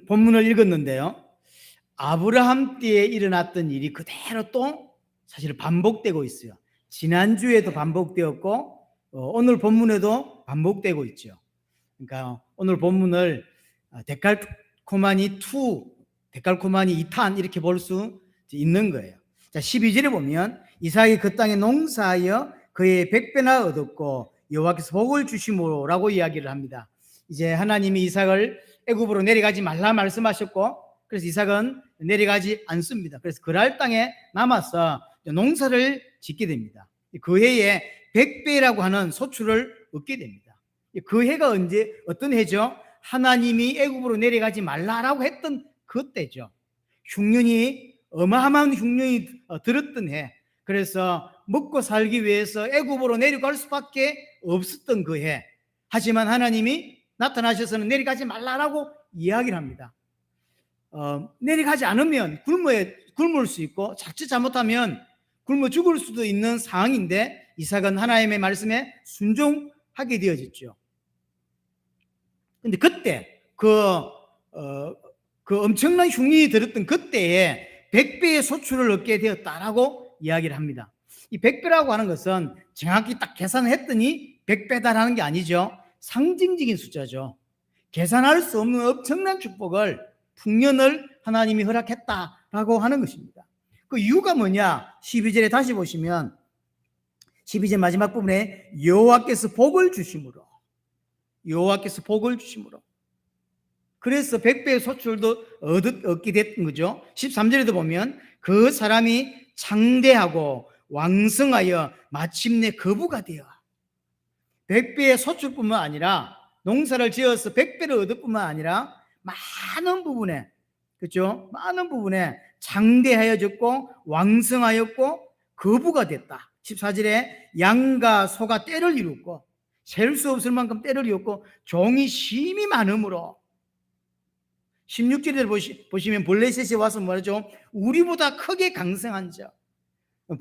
본문을 읽었는데요. 아브라함 때에 일어났던 일이 그대로 또 사실 반복되고 있어요. 지난주에도 반복되었고 오늘 본문에도 반복되고 있죠. 그러니까 오늘 본문을 데칼코마니 2, 데칼코마니 2탄 이렇게 볼 수 있는 거예요. 자, 12절에 보면 이삭이 그 땅에 농사하여 그의 100배나 얻었고 여호와께서 복을 주심으로라고 이야기를 합니다. 이제 하나님이 이삭을 애굽으로 내려가지 말라 말씀하셨고, 그래서 이삭은 내려가지 않습니다. 그래서 그랄 땅에 남아서 농사를 짓게 됩니다. 그 해에 100배라고 하는 소출을 얻게 됩니다. 그 해가 언제, 어떤 해죠? 하나님이 애굽으로 내려가지 말라라고 했던 그때죠. 흉년이, 어마어마한 흉년이 들었던 해. 그래서 먹고 살기 위해서 애굽으로 내려갈 수밖에 없었던 그 해. 하지만 하나님이 나타나셔서는 내려가지 말라라고 이야기를 합니다. 내려가지 않으면 굶을 수 있고 자칫 잘못하면 굶어 죽을 수도 있는 상황인데 이삭은 하나님의 말씀에 순종하게 되어졌죠. 근데 그때 그 엄청난 흉년이 들었던 그때에 100배의 소출을 얻게 되었다라고 이야기를 합니다. 이 100배라고 하는 것은 정확히 딱 계산을 했더니 100배다라는 게 아니죠. 상징적인 숫자죠. 계산할 수 없는 엄청난 축복을, 풍년을 하나님이 허락했다라고 하는 것입니다. 그 이유가 뭐냐? 12절에 다시 보시면 12절 마지막 부분에 여호와께서 복을 주심으로, 여호와께서 복을 주심으로, 그래서 100배의 소출도 얻게 됐던 거죠. 13절에도 보면 그 사람이 창대하고 왕성하여 마침내 거부가 되어 100배의 소출뿐만 아니라 농사를 지어서 100배를 얻을 뿐만 아니라 많은 부분에, 그렇죠? 많은 부분에 창대하여졌고 왕성하였고 거부가 됐다. 14절에 양과 소가 떼를 이뤘고 셀 수 없을 만큼 떼를 이뤘고 종이 심이 많으므로, 16절에 보시면 블레셋이 와서 말하죠. 우리보다 크게 강성한 자.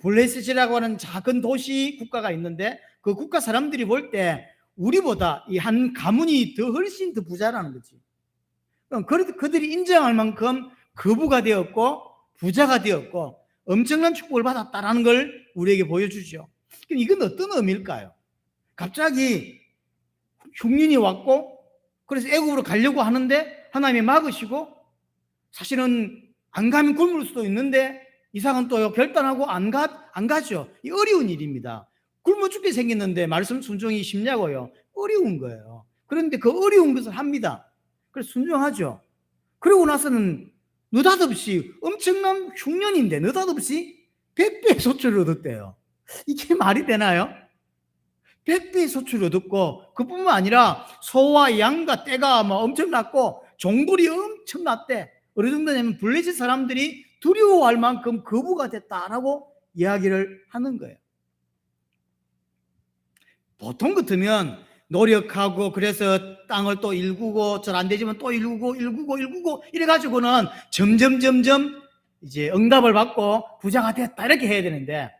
블레셋이라고 하는 작은 도시 국가가 있는데 그 국가 사람들이 볼 때 우리보다 이 한 가문이 훨씬 더 부자라는 거지. 그래도 그들이 인정할 만큼 거부가 되었고 부자가 되었고 엄청난 축복을 받았다라는 걸 우리에게 보여주죠. 그럼 이건 어떤 의미일까요? 갑자기 흉년이 왔고 그래서 애굽으로 가려고 하는데 하나님이 막으시고, 사실은 안 가면 굶을 수도 있는데 이삭은 또 결단하고 안 가죠. 이 어려운 일입니다. 굶어 죽게 생겼는데 말씀 순종이 쉽냐고요? 어려운 거예요. 그런데 그 어려운 것을 합니다. 그래서 순종하죠. 그러고 나서는 느닷없이 엄청난 흉년인데 느닷없이 100배의 소출을 얻었대요. 이게 말이 되나요? 100배의 소출을 얻었고 그뿐만 아니라 소와 양과 떼가 막 엄청났고 종들이 엄청났대. 어느 정도냐면 블레셋 사람들이 두려워할 만큼 거부가 됐다라고 이야기를 하는 거예요. 보통 같으면 노력하고 그래서 땅을 또 일구고 잘 안 되지만 또 일구고 이래가지고는 점점 이제 응답을 받고 부자가 됐다 이렇게 해야 되는데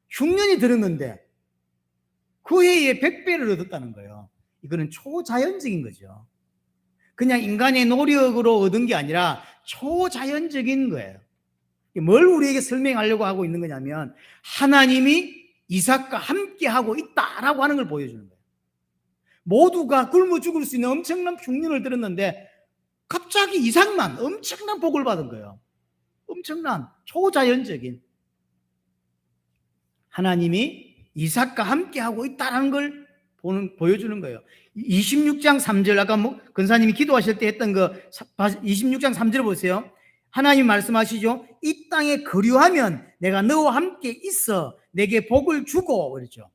흉년이 들었는데 그 해에 100배를 얻었다는 거예요. 이거는 초자연적인 거죠. 그냥 인간의 노력으로 얻은 게 아니라 초자연적인 거예요. 뭘 우리에게 설명하려고 하고 있는 거냐면 하나님이 이삭과 함께 하고 있다라고 하는 걸 보여주는 거예요. 모두가 굶어 죽을 수 있는 엄청난 흉년을 들었는데 갑자기 이삭만 엄청난 복을 받은 거예요. 엄청난 초자연적인, 하나님이 이삭과 함께 하고 있다는 걸 보여주는 거예요. 26장 3절, 아까 근사님이 기도하실 때 했던 거 26장 3절 보세요. 하나님 말씀하시죠. 이 땅에 거류하면 내가 너와 함께 있어 내게 복을 주고, 그렇죠.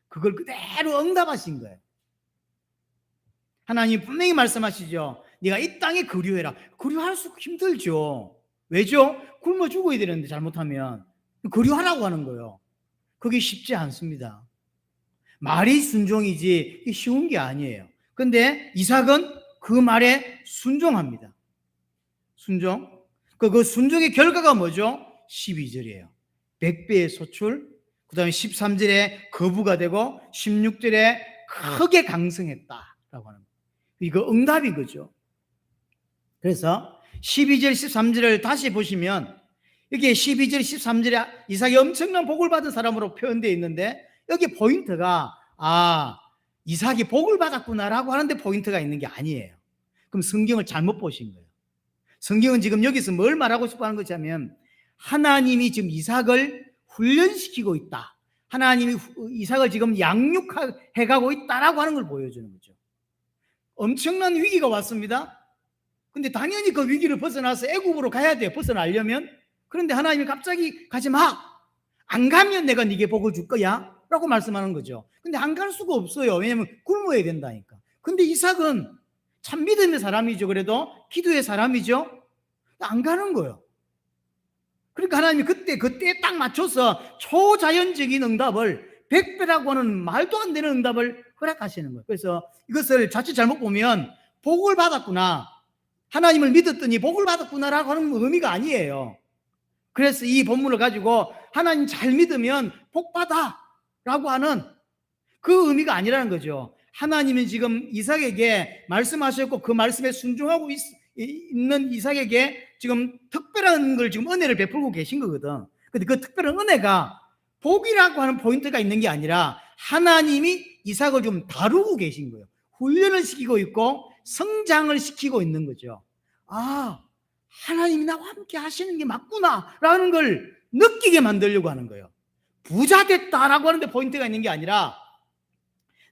그걸 그대로 응답하신 거예요. 하나님 분명히 말씀하시죠. 네가 이 땅에 거류해라. 거류할 수 힘들죠. 왜죠? 굶어 죽어야 되는데 잘못하면 거류하라고 하는 거예요. 그게 쉽지 않습니다. 말이 순종이지 쉬운 게 아니에요. 그런데 이삭은 그 말에 순종합니다. 순종. 그 순종의 결과가 뭐죠? 12절이에요. 100배의 소출, 그 다음에 13절에 거부가 되고 16절에 크게 강성했다라고 하는 거예요. 이거 응답인 거죠. 그래서 12절 13절을 다시 보시면 여기 12절 13절에 이삭이 엄청난 복을 받은 사람으로 표현되어 있는데 여기 포인트가 이삭이 복을 받았구나라고 하는데 포인트가 있는 게 아니에요. 그럼 성경을 잘못 보신 거예요. 성경은 지금 여기서 뭘 말하고 싶어 하는 거냐면 하나님이 지금 이삭을 훈련시키고 있다. 하나님이 이삭을 지금 양육해가고 있다라고 하는 걸 보여주는 거죠. 엄청난 위기가 왔습니다. 근데 당연히 그 위기를 벗어나서 애굽으로 가야 돼요. 벗어나려면. 그런데 하나님이 갑자기 가지 마. 안 가면 내가 네게 복을 줄 거야 라고 말씀하는 거죠. 근데 안 갈 수가 없어요. 왜냐하면 굶어야 된다니까. 근데 이삭은 참 믿음의 사람이죠. 그래도 기도의 사람이죠. 안 가는 거예요. 그러니까 하나님이 그때에 딱 맞춰서 초자연적인 응답을 100배라고 하는 말도 안 되는 응답을 허락하시는 거예요. 그래서 이것을 자칫 잘못 보면 복을 받았구나, 하나님을 믿었더니 복을 받았구나라고 하는 의미가 아니에요. 그래서 이 본문을 가지고 하나님 잘 믿으면 복 받아 라고 하는 그 의미가 아니라는 거죠. 하나님은 지금 이삭에게 말씀하셨고 그 말씀에 순종하고 있는 이삭에게 지금 특별한 걸 지금 은혜를 베풀고 계신 거거든. 근데 그 특별한 은혜가 복이라고 하는 포인트가 있는 게 아니라 하나님이 이삭을 좀 다루고 계신 거예요. 훈련을 시키고 있고 성장을 시키고 있는 거죠. 하나님이 나와 함께 하시는 게 맞구나 라는 걸 느끼게 만들려고 하는 거예요. 부자 됐다라고 하는데 포인트가 있는 게 아니라,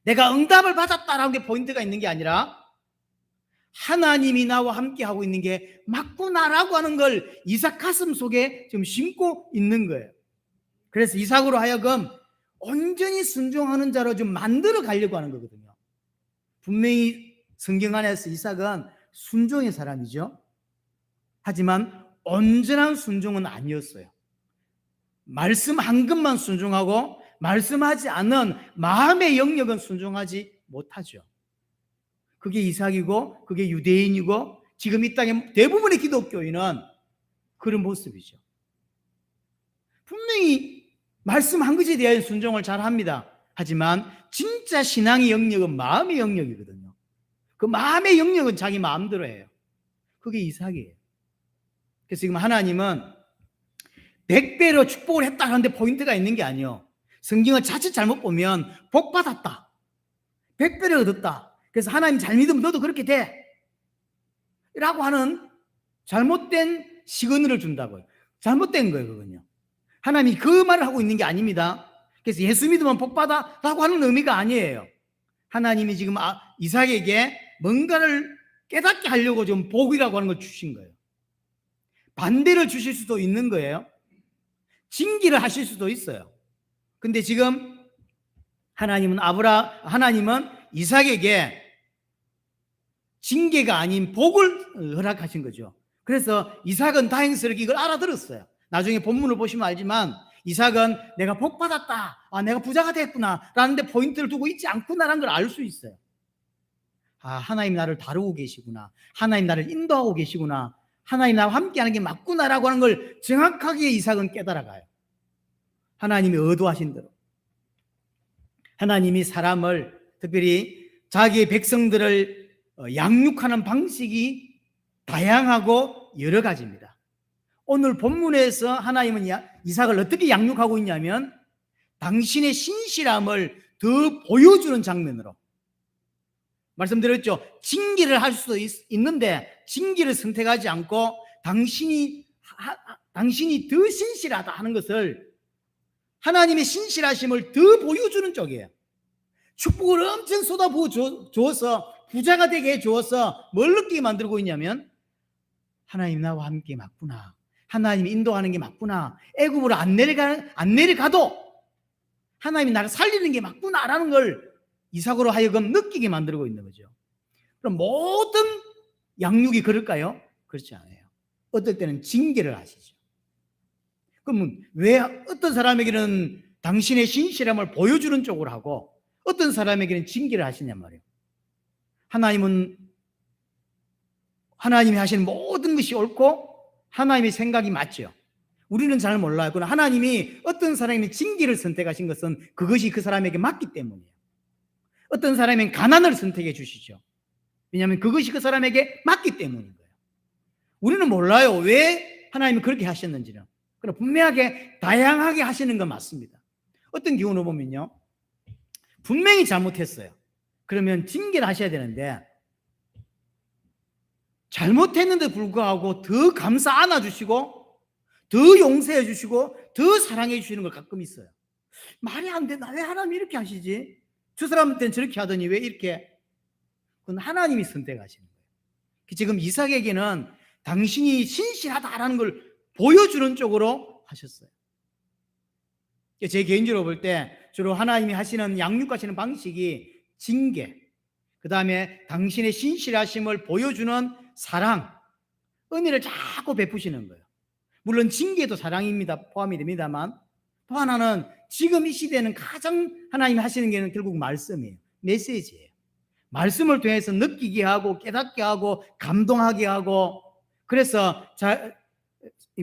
내가 응답을 받았다라는 게 포인트가 있는 게 아니라, 하나님이 나와 함께 하고 있는 게 맞구나라고 하는 걸 이삭 가슴 속에 좀 심고 있는 거예요. 그래서 이삭으로 하여금 온전히 순종하는 자로 좀 만들어 가려고 하는 거거든요. 분명히 성경 안에서 이삭은 순종의 사람이죠. 하지만 온전한 순종은 아니었어요. 말씀 한 것만 순종하고 말씀하지 않는 마음의 영역은 순종하지 못하죠. 그게 이삭이고 그게 유대인이고 지금 이 땅의 대부분의 기독교인은 그런 모습이죠. 분명히 말씀 한 것에 대한 순종을 잘 합니다. 하지만 진짜 신앙의 영역은 마음의 영역이거든요. 그 마음의 영역은 자기 마음대로 해요. 그게 이삭이에요. 그래서 지금 하나님은 100배로 축복을 했다 하는데 포인트가 있는 게 아니에요. 성경을 자칫 잘못 보면 복 받았다, 100배를 얻었다, 그래서 하나님 잘 믿으면 너도 그렇게 돼 라고 하는 잘못된 시그널을 준다고요. 잘못된 거예요. 그건요. 하나님이 그 말을 하고 있는 게 아닙니다. 그래서 예수 믿으면 복 받아 라고 하는 의미가 아니에요. 하나님이 지금 이삭에게 뭔가를 깨닫게 하려고 좀 복이라고 하는 걸 주신 거예요. 반대를 주실 수도 있는 거예요. 징계를 하실 수도 있어요. 근데 지금 하나님은 이삭에게 징계가 아닌 복을 허락하신 거죠. 그래서 이삭은 다행스럽게 이걸 알아들었어요. 나중에 본문을 보시면 알지만 이삭은 내가 복 받았다, 내가 부자가 됐구나 라는데 포인트를 두고 있지 않구나라는 걸 알 수 있어요. 하나님 나를 다루고 계시구나, 하나님 나를 인도하고 계시구나, 하나님 나와 함께하는 게 맞구나라고 하는 걸 정확하게 이삭은 깨달아가요. 하나님이 의도하신 대로. 하나님이 사람을, 특별히 자기의 백성들을 양육하는 방식이 다양하고 여러 가지입니다. 오늘 본문에서 하나님은 이삭을 어떻게 양육하고 있냐면 당신의 신실함을 더 보여주는 장면으로. 말씀드렸죠. 징계를 할 수도 있는데 징계를 선택하지 않고 당신이 더 신실하다 하는 것을, 하나님의 신실하심을 더 보여주는 쪽이에요. 축복을 엄청 쏟아부어 주어서 부자가 되게 해주어서 뭘 느끼게 만들고 있냐면 하나님 나와 함께 맞구나, 하나님이 인도하는 게 맞구나, 애굽으로 안 내려가도 하나님이 나를 살리는 게 맞구나라는 걸 이삭으로 하여금 느끼게 만들고 있는 거죠. 그럼 모든 양육이 그럴까요? 그렇지 않아요. 어떨 때는 징계를 하시죠. 그러면 왜 어떤 사람에게는 당신의 신실함을 보여주는 쪽으로 하고 어떤 사람에게는 징계를 하시냔 말이에요. 하나님이 하시는 모든 것이 옳고 하나님의 생각이 맞죠. 우리는 잘 몰라요. 그러나 하나님이 어떤 사람에게 징계를 선택하신 것은 그것이 그 사람에게 맞기 때문이에요. 어떤 사람은 가난을 선택해 주시죠. 왜냐하면 그것이 그 사람에게 맞기 때문인 거예요. 우리는 몰라요. 왜 하나님이 그렇게 하셨는지는. 그러나 분명하게 다양하게 하시는 건 맞습니다. 어떤 경우를 보면요, 분명히 잘못했어요. 그러면 징계를 하셔야 되는데 잘못했는데 불구하고 더 감싸 안아주시고 더 용서해 주시고 더 사랑해 주시는 걸 가끔 있어요. 말이 안 된다. 왜 하나님이 이렇게 하시지? 저 사람한테는 저렇게 하더니 왜 이렇게? 그건 하나님이 선택하시는 거예요. 지금 이삭에게는 당신이 신실하다라는 걸 보여주는 쪽으로 하셨어요. 제 개인적으로 볼 때 주로 하나님이 하시는 양육하시는 방식이 징계, 그 다음에 당신의 신실하심을 보여주는 사랑, 은혜를 자꾸 베푸시는 거예요. 물론 징계도 사랑입니다. 포함이 됩니다만 또 하나는 지금 이 시대는 가장 하나님이 하시는 게 결국 말씀이에요. 메시지예요. 말씀을 통해서 느끼게 하고 깨닫게 하고 감동하게 하고 그래서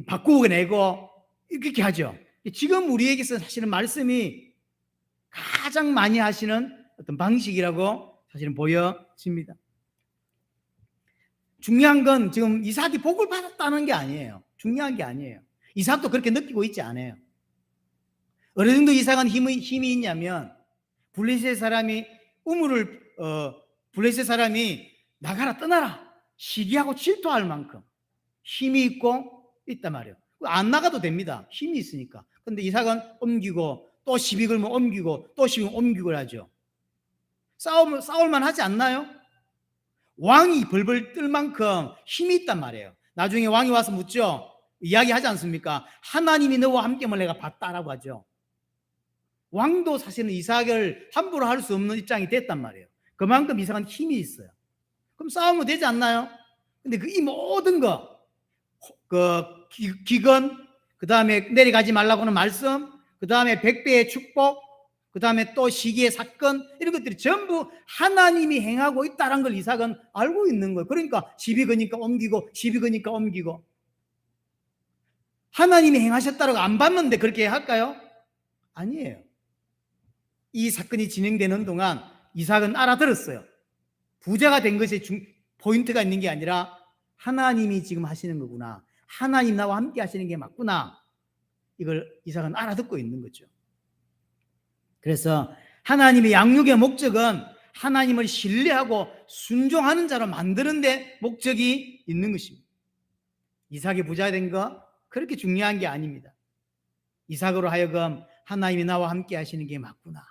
바꾸어내고 이렇게 하죠. 지금 우리에게서 사실은 말씀이 가장 많이 하시는 어떤 방식이라고 사실은 보여집니다. 중요한 건 지금 이삭이 복을 받았다는 게 아니에요. 중요한 게 아니에요. 이삭도 그렇게 느끼고 있지 않아요. 어느 정도 이삭은 힘이 있냐면 블레셋 사람이 블레셋 사람이 나가라 떠나라 시기하고 질투할 만큼 힘이 있고 있단 말이에요. 안 나가도 됩니다. 힘이 있으니까. 근데 이삭은 옮기고 또 시비 걸면 옮기고 또 시비 옮기고 하죠. 싸울만 하지 않나요? 왕이 벌벌 뜰 만큼 힘이 있단 말이에요. 나중에 왕이 와서 묻죠. 이야기하지 않습니까? 하나님이 너와 함께임을 내가 봤다라고 하죠. 왕도 사실은 이삭을 함부로 할 수 없는 입장이 됐단 말이에요. 그만큼 이삭은 힘이 있어요. 그럼 싸우면 되지 않나요? 근데 이 모든 기근, 그 다음에 내려가지 말라고 하는 말씀, 그 다음에 100배의 축복, 그 다음에 또 시기의 사건, 이런 것들이 전부 하나님이 행하고 있다는 걸 이삭은 알고 있는 거예요. 그러니까 시비 거니까 옮기고 시비 거니까 옮기고. 하나님이 행하셨다고 안 봤는데 그렇게 할까요? 아니에요. 이 사건이 진행되는 동안 이삭은 알아들었어요. 부자가 된 것이 포인트가 있는 게 아니라 하나님이 지금 하시는 거구나. 하나님 나와 함께 하시는 게 맞구나. 이걸 이삭은 알아듣고 있는 거죠. 그래서 하나님의 양육의 목적은 하나님을 신뢰하고 순종하는 자로 만드는 데 목적이 있는 것입니다. 이삭이 부자 된 거 그렇게 중요한 게 아닙니다. 이삭으로 하여금 하나님이 나와 함께 하시는 게 맞구나.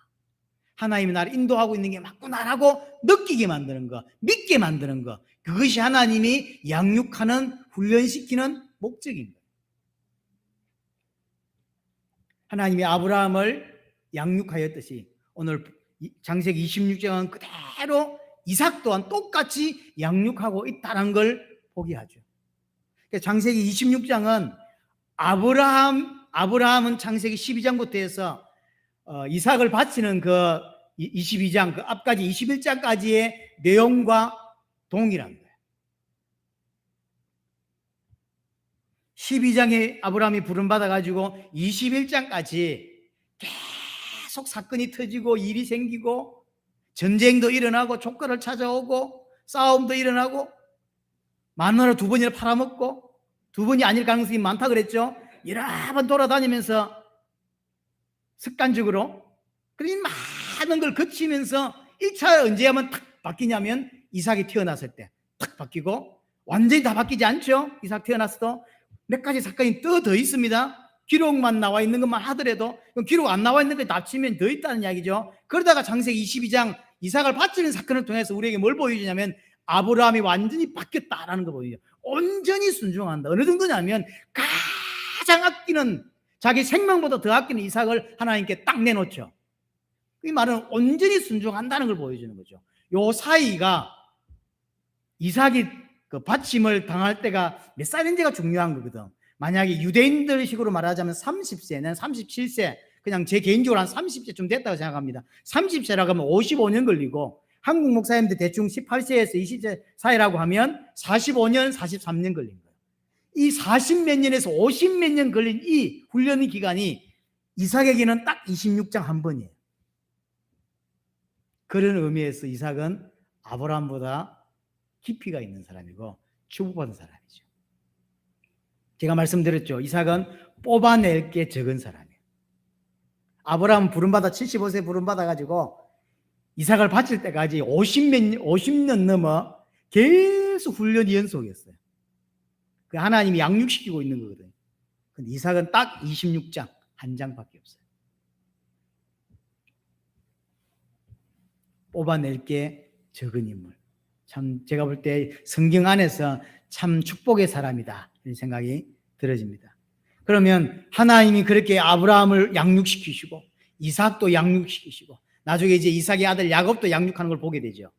하나님이 나를 인도하고 있는 게 맞구나라고 느끼게 만드는 거, 믿게 만드는 거, 그것이 하나님이 양육하는, 훈련시키는 목적인 거예요. 하나님이 아브라함을 양육하였듯이 오늘 창세기 26장은 그대로 이삭 또한 똑같이 양육하고 있다는 걸 보게 하죠. 창세기 26장은 아브라함은 창세기 12장부터 해서 이삭을 바치는 그 22장 그 앞까지 21장까지의 내용과 동일한 거예요. 12장에 아브라함이 부름받아 가지고 21장까지 계속 사건이 터지고 일이 생기고 전쟁도 일어나고 조카를 찾아오고 싸움도 일어나고 마누라 2번이나 팔아먹고 2번이 아닐 가능성이 많다 그랬죠. 여러 번 돌아다니면서 습관적으로 그런 많은 걸 거치면서 1차 언제 하면 탁 바뀌냐면 이삭이 태어났을 때 탁 바뀌고 완전히 다 바뀌지 않죠. 이삭 태어났어도 몇 가지 사건이 더 있습니다. 기록만 나와 있는 것만 하더라도 기록 안 나와 있는 걸 납치면 더 있다는 이야기죠. 그러다가 창세기 22장 이삭을 바치는 사건을 통해서 우리에게 뭘 보여주냐면 아브라함이 완전히 바뀌었다라는 거 보여요. 온전히 순종한다. 어느 정도냐면 가장 아끼는 자기 생명보다 더 아끼는 이삭을 하나님께 딱 내놓죠. 이 말은 온전히 순종한다는 걸 보여주는 거죠. 요 사이가 이삭이 그 받침을 당할 때가 몇 살인지가 중요한 거거든. 만약에 유대인들 식으로 말하자면 30세는 37세, 그냥 제 개인적으로 한 30세쯤 됐다고 생각합니다. 30세라고 하면 55년 걸리고 한국 목사님들 대충 18세에서 20세 사이라고 하면 45년, 43년 걸린 거예요. 이 40몇 년에서 50몇 년 걸린 이 훈련 기간이 이삭에게는 딱 26장 한 번이에요. 그런 의미에서 이삭은 아브라함보다 깊이가 있는 사람이고 축복받은 사람이죠. 제가 말씀드렸죠. 이삭은 뽑아낼 게 적은 사람이에요. 아브라함은 부름받아 75세 부름받아가지고 이삭을 바칠 때까지 50년 넘어 계속 훈련이 연속이었어요. 그 하나님이 양육시키고 있는 거거든요. 근데 이삭은 딱 26장, 한 장밖에 없어요. 뽑아낼 게 적은 인물. 참 제가 볼 때 성경 안에서 참 축복의 사람이다 이런 생각이 들어집니다. 그러면 하나님이 그렇게 아브라함을 양육시키시고 이삭도 양육시키시고 나중에 이제 이삭의 아들 야곱도 양육하는 걸 보게 되죠.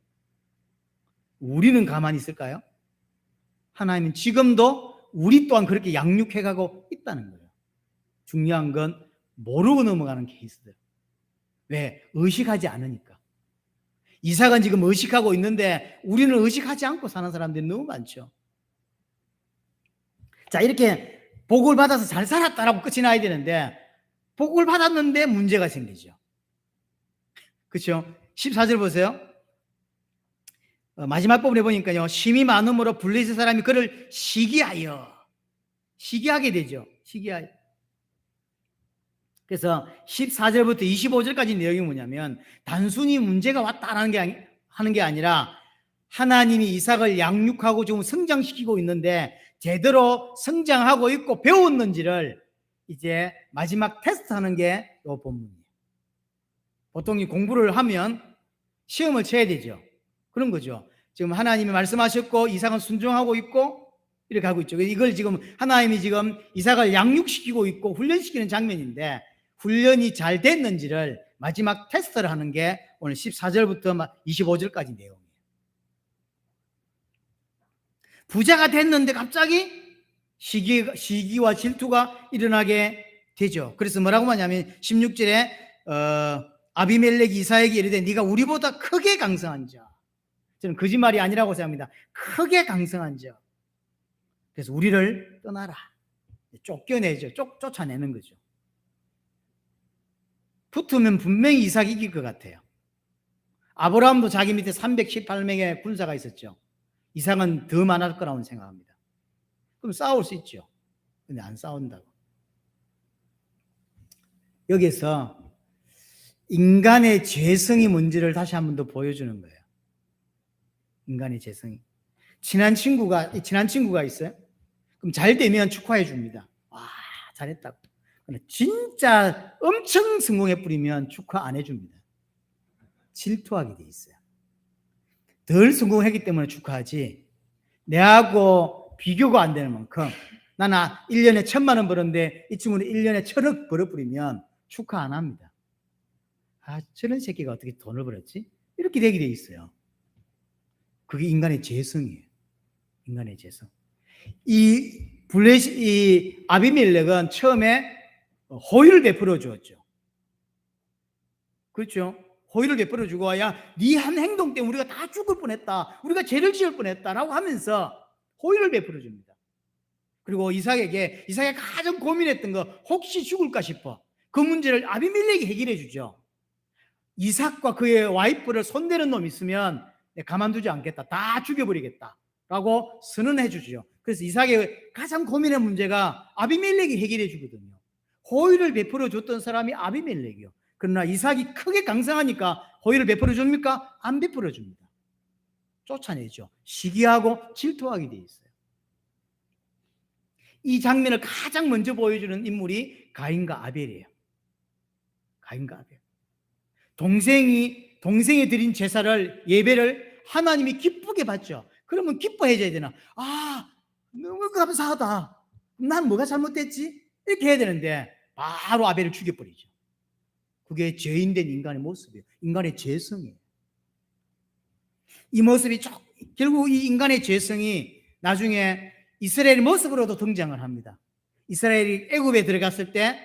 우리는 가만히 있을까요? 하나님은 지금도 우리 또한 그렇게 양육해가고 있다는 거예요. 중요한 건 모르고 넘어가는 케이스들. 왜? 의식하지 않으니까. 이삭은 지금 의식하고 있는데 우리는 의식하지 않고 사는 사람들이 너무 많죠. 자, 이렇게 복을 받아서 잘 살았다라고 끝이 나야 되는데 복을 받았는데 문제가 생기죠. 그렇죠? 14절 보세요. 마지막 부분에 보니까요. 심이 많음으로 블레셋 사람이 그를 시기하게 되죠. 시기하여. 그래서 14절부터 25절까지 내용이 뭐냐면 단순히 문제가 왔다는 게 하는 게 아니라 하나님이 이삭을 양육하고 좀 성장시키고 있는데 제대로 성장하고 있고 배웠는지를 이제 마지막 테스트하는 게 이 본문이에요. 보통 이 공부를 하면 시험을 쳐야 되죠. 그런 거죠. 지금 하나님이 말씀하셨고 이삭은 순종하고 있고 이렇게 하고 있죠. 이걸 지금 하나님이 지금 이삭을 양육시키고 있고 훈련시키는 장면인데 훈련이 잘 됐는지를 마지막 테스트를 하는 게 오늘 14절부터 25절까지 내용이에요. 부자가 됐는데 갑자기 시기와 질투가 일어나게 되죠. 그래서 뭐라고 하냐면 16절에 아비멜렉이 이삭에게 이르되 네가 우리보다 크게 강성한 자. 저는 거짓말이 아니라고 생각합니다. 크게 강성한 자. 그래서 우리를 떠나라. 쫓겨내죠. 쫓아내는 거죠. 붙으면 분명히 이삭이 이길 것 같아요. 아브라함도 자기 밑에 318명의 군사가 있었죠. 이삭은 더 많을 거라고 생각합니다. 그럼 싸울 수 있죠. 근데 안 싸운다고. 여기서 인간의 죄성이 뭔지를 다시 한 번 더 보여주는 거예요. 인간의 죄성이. 친한 친구가 있어요. 그럼 잘 되면 축하해 줍니다. 와, 잘했다고. 진짜 엄청 성공해 뿌리면 축하 안 해줍니다. 질투하게 돼 있어요. 덜 성공했기 때문에 축하하지 내하고 비교가 안 되는 만큼 나는 1년에 1,000만 원 벌었는데 이 친구는 1년에 1,000억 벌어버리면 축하 안 합니다. 아, 저런 새끼가 어떻게 돈을 벌었지? 이렇게 되게 돼 있어요. 그게 인간의 죄성이에요. 인간의 죄성. 이 아비멜렉은 처음에 호의를 베풀어 주었죠. 그렇죠? 호의를 베풀어 주고 야, 네 한 행동 때문에 우리가 다 죽을 뻔했다. 우리가 죄를 지을 뻔했다라고 하면서 호의를 베풀어 줍니다. 그리고 이삭에게 가장 고민했던 거 혹시 죽을까 싶어. 그 문제를 아비멜렉이 해결해 주죠. 이삭과 그의 와이프를 손대는 놈 있으면 가만두지 않겠다. 다 죽여버리겠다. 라고 선언해 주죠. 그래서 이삭의 가장 고민의 문제가 아비멜렉이 해결해 주거든요. 호의를 베풀어 줬던 사람이 아비멜렉이요. 그러나 이삭이 크게 강성하니까 호의를 베풀어 줍니까? 안 베풀어 줍니다. 쫓아내죠. 시기하고 질투하게 돼 있어요. 이 장면을 가장 먼저 보여주는 인물이 가인과 아벨이에요. 가인과 아벨. 동생이 드린 제사를 예배를 하나님이 기쁘게 받죠. 그러면 기뻐해줘야 되나? 아, 너무 감사하다. 난 뭐가 잘못됐지? 이렇게 해야 되는데 바로 아벨을 죽여버리죠. 그게 죄인된 인간의 모습이에요. 인간의 죄성이에요. 이 모습이 결국 이 인간의 죄성이 나중에 이스라엘 모습으로도 등장을 합니다. 이스라엘이 애굽에 들어갔을 때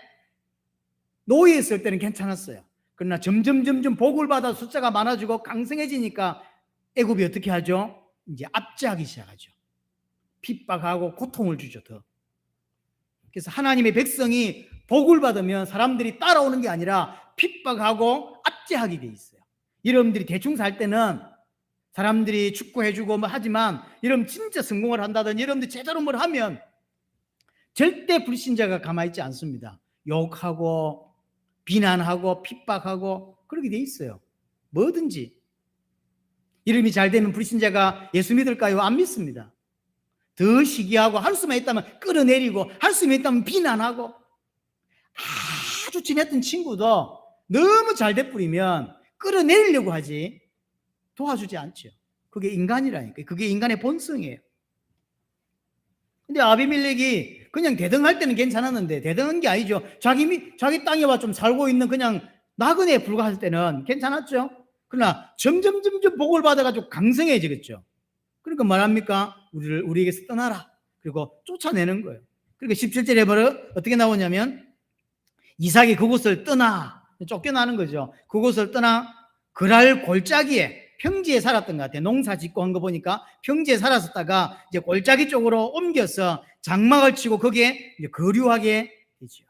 노예였을 때는 괜찮았어요. 그러나 점점 복을 받아 숫자가 많아지고 강성해지니까 애굽이 어떻게 하죠? 이제 압제하기 시작하죠. 핍박하고 고통을 주죠. 더. 그래서 하나님의 백성이 복을 받으면 사람들이 따라오는 게 아니라 핍박하고 압제하게 돼 있어요. 여러분들이 대충 살 때는 사람들이 축구해주고 뭐 하지만 여러분 진짜 성공을 한다든지 여러분들 제대로 뭘 하면 절대 불신자가 가만히 있지 않습니다. 욕하고 비난하고 핍박하고 그렇게 돼 있어요. 뭐든지. 이름이 잘 되면 불신자가 예수 믿을까요? 안 믿습니다. 더 시기하고 할 수만 있다면 끌어내리고 할 수만 있다면 비난하고 아주 친했던 친구도 너무 잘 돼버리면 끌어내리려고 하지 도와주지 않죠. 그게 인간이라니까. 그게 인간의 본성이에요. 근데 아비멜렉이 그냥 대등할 때는 괜찮았는데 대등한 게 아니죠. 자기 땅에 와 좀 살고 있는 그냥 나그네에 불과할 때는 괜찮았죠. 그러나 점점 복을 받아가지고 강성해지겠죠. 그러니까 말합니까? 우리에게서 떠나라. 그리고 쫓아내는 거예요. 그러니까 17절에 바로 어떻게 나오냐면 이삭이 그곳을 떠나 쫓겨나는 거죠. 그곳을 떠나 그랄 골짜기에 평지에 살았던 것 같아요. 농사 짓고 한 거 보니까 평지에 살았었다가 이제 골짜기 쪽으로 옮겨서 장막을 치고 거기에 이제 거류하게 되죠.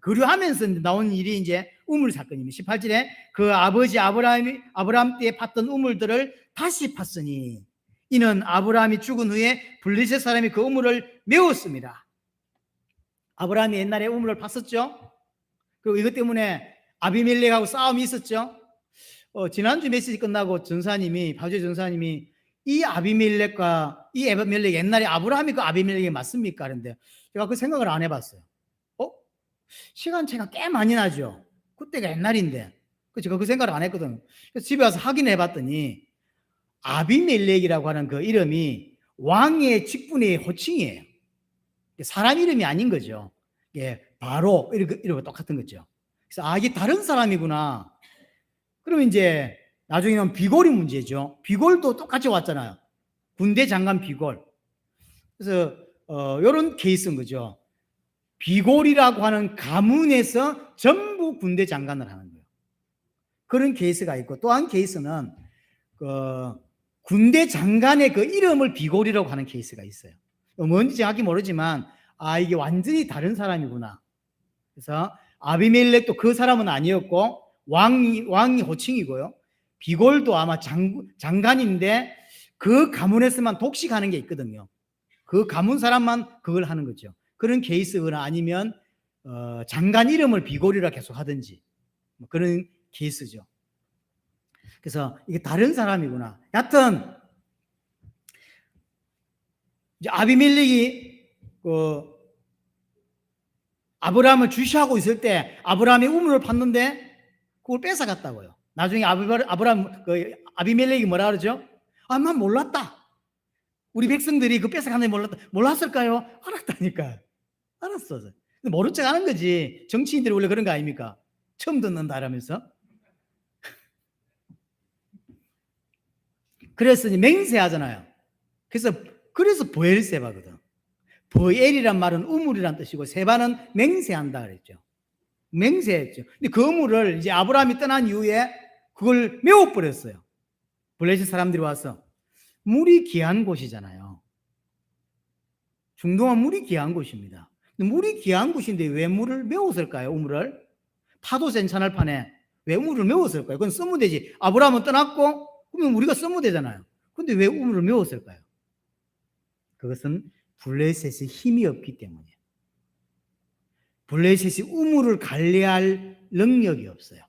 거류하면서 나온 일이 이제 우물 사건입니다. 18절에 그 아버지 아브라함 때에 팠던 우물들을 다시 팠으니 이는 아브라함이 죽은 후에 블레셋 사람이 그 우물을 메웠습니다. 아브라함이 옛날에 우물을 팠었죠. 그리고 이것 때문에 아비멜렉하고 싸움이 있었죠. 지난주 메시지 끝나고 파주의 전사님이 이 아비멜렉 옛날에 아브라함이 그 아비멜렉이 맞습니까? 그런데 제가 그 생각을 안 해봤어요. 시간차가 꽤 많이 나죠. 그때가 옛날인데. 제가 그 생각을 안 했거든요. 그래서 집에 와서 확인해 봤더니 아비멜렉이라고 하는 그 이름이 왕의 직분의 호칭이에요. 사람 이름이 아닌 거죠. 바로 이러고 똑같은 거죠. 그래서 이게 다른 사람이구나. 그러면 이제 나중에는 비골이 문제죠. 비골도 똑같이 왔잖아요. 군대 장관 비골. 그래서 이런 케이스인 거죠. 비골이라고 하는 가문에서 전부 군대 장관을 하는 거예요. 그런 케이스가 있고 또 한 케이스는 군대 장관의 그 이름을 비골이라고 하는 케이스가 있어요. 뭔지 정확히 모르지만 이게 완전히 다른 사람이구나. 그래서 아비멜렉도 그 사람은 아니었고 왕이 호칭이고요. 비골도 아마 장관인데 그 가문에서만 독식하는 게 있거든요. 그 가문 사람만 그걸 하는 거죠. 그런 케이스거나 아니면 장관 이름을 비골이라 계속 하든지 그런 케이스죠. 그래서 이게 다른 사람이구나. 여하튼 이제 아비멜렉이 아브라함을 주시하고 있을 때 아브라함이 우물을 팠는데 그걸 뺏어갔다고요. 나중에 아비멜렉이 뭐라 그러죠? 난 몰랐다. 우리 백성들이 그 뺏어가는 게 몰랐을까요? 알았다니까. 알았어. 모른 척 하는 거지. 정치인들이 원래 그런 거 아닙니까? 처음 듣는다 라면서. 그래서 이제 맹세하잖아요. 그래서 보엘세바거든. 보엘이란 말은 우물이란 뜻이고 세바는 맹세한다 그랬죠. 맹세했죠. 근데 그 우물을 이제 아브라함이 떠난 이후에 그걸 메워버렸어요. 블레셋 사람들이 와서. 물이 귀한 곳이잖아요. 중동은 물이 귀한 곳입니다. 물이 귀한 곳인데 왜 물을 메웠을까요? 우물을? 파도 센 차널판에 왜 우물을 메웠을까요? 그건 쓰면 되지. 아브라함은 떠났고 그러면 우리가 쓰면 되잖아요. 근데 왜 우물을 메웠을까요? 그것은 블레셋의 힘이 없기 때문이에요. 블레셋이 우물을 관리할 능력이 없어요.